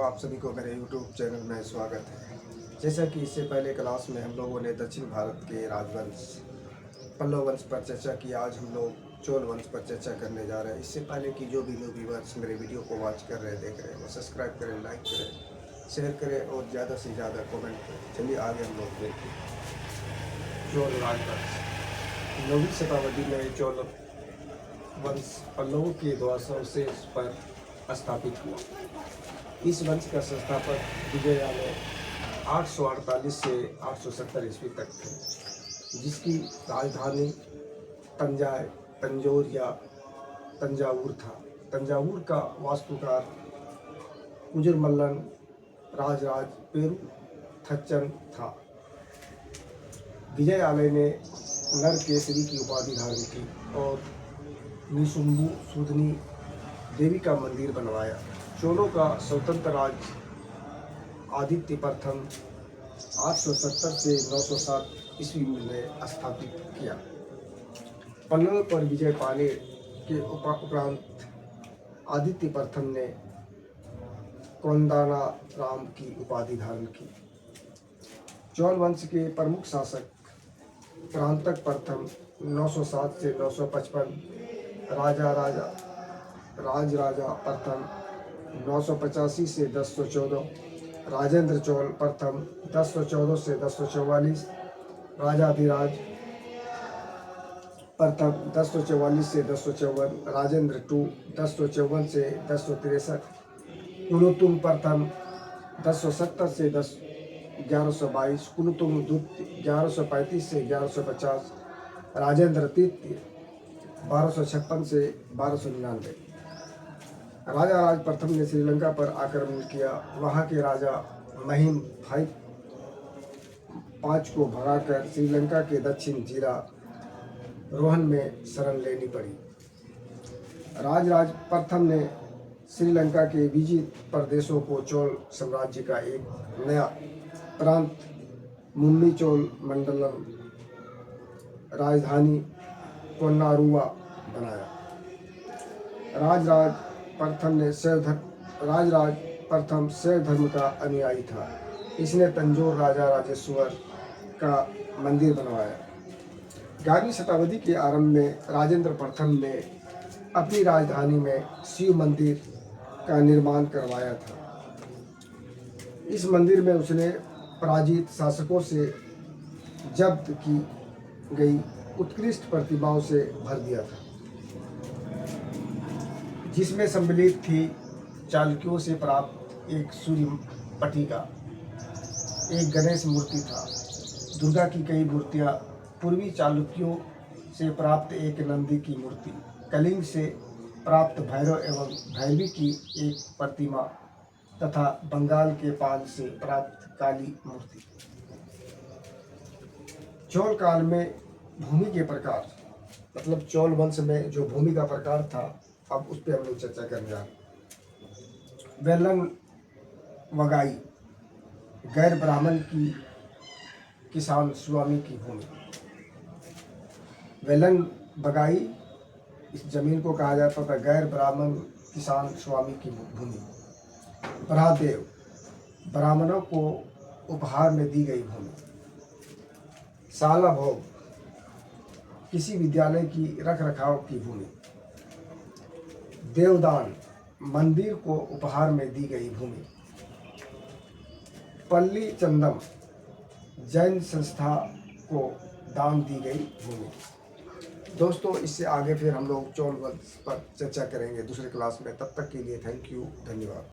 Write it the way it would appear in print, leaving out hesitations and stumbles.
आप सभी को मेरे YouTube चैनल में स्वागत है। जैसा कि इससे पहले क्लास में हम लोगों ने दक्षिण भारत के राजवंश पल्लव वंश पर चर्चा की। आज हम लोग चोल वंश पर चर्चा करने जा रहे हैं। इससे पहले कि जो भी लोग व्यूअर्स मेरे वीडियो को वॉच कर रहे हैं, देख रहे हैं, वो सब्सक्राइब करें, लाइक करें, शेयर करें और ज़्यादा से ज़्यादा कमेंट करें। चलिए आगे हम लोग देखते हैं। चोल राजवंश 9वीं शताब्दी में चोल वंश पल्लवों के ध्वंसावशेष पर स्थापित हुआ। इस वंश का संस्थापक विजयालय 848 से 870 ईस्वी तक थे, जिसकी राजधानी तंजौर या तंजावुर था। तंजावुर का वास्तुकार कुजरमल्लन राजराज पेरू थच्चन था। विजयालय ने नरकेसरी की उपाधि धारण की और निशुंभु सूदनी देवी का मंदिर बनवाया। चोलों का स्वतंत्र राज आदित्य प्रथम 870 से 907 ईस्वी में स्थापित किया। पल्लव पर विजय पाने के उपरांत आदित्य प्रथम ने कोंदाना राम की उपाधि धारण की। चोल वंश के प्रमुख शासक परांतक प्रथम 907 से 955, राजा प्रथम 985 से 1014, राजेंद्र चोल प्रथम 1014 से 1044, राजाधिराज प्रथम 1044 से 1054, राजेंद्र टू 1054 से 1063, कुलोत्तुंग प्रथम 1070 से 1122, कुलोत्तुंग द्वितीय 1135 से 1150, राजेंद्र तृतीय 1256 से 1299। राजा राज प्रथम ने श्रीलंका पर आक्रमण किया। वहां के राजा महिम भाई 5 को भगाकर श्रीलंका के दक्षिण जीरा रोहन में शरण लेनी पड़ी। राज प्रथम ने श्रीलंका के विजित प्रदेशों को चोल साम्राज्य का एक नया प्रांत मुम्मी चोल मंडलम राजधानी कोन्नारुवा बनाया। राजराज प्रथम शैव धर्म का अनुयायी था। इसने तंजौर राजा राजेश्वर का मंदिर बनवाया। 11वीं शताब्दी के आरंभ में राजेंद्र प्रथम ने अपनी राजधानी में शिव मंदिर का निर्माण करवाया था। इस मंदिर में उसने पराजित शासकों से जब्त की गई उत्कृष्ट प्रतिमाओं से भर दिया था, जिसमें सम्मिलित थी चालुक्यों से प्राप्त एक सूर्य पट्टिका, एक गणेश मूर्ति था, दुर्गा की कई मूर्तियां, पूर्वी चालुक्यों से प्राप्त एक नंदी की मूर्ति, कलिंग से प्राप्त भैरव एवं भैरवी की एक प्रतिमा तथा बंगाल के पाल से प्राप्त काली मूर्ति। चोल काल में भूमि के प्रकार, मतलब चोल वंश में जो भूमि का प्रकार था, अब उस पर हम लोग चर्चा करने जा रहे हैं। वेलन वगाई गैर ब्राह्मण की किसान स्वामी की भूमि। वेलन बगाई इस जमीन को कहा जाता था गैर ब्राह्मण किसान स्वामी की भूमि। ब्रादेव ब्राह्मणों को उपहार में दी गई भूमि। साला भोग किसी विद्यालय की रख रखाव की भूमि। देवदान मंदिर को उपहार में दी गई भूमि। पल्ली चंदम जैन संस्था को दान दी गई भूमि। दोस्तों, इससे आगे फिर हम लोग चोल वंश पर चर्चा करेंगे दूसरे क्लास में। तब तक के लिए थैंक यू, धन्यवाद।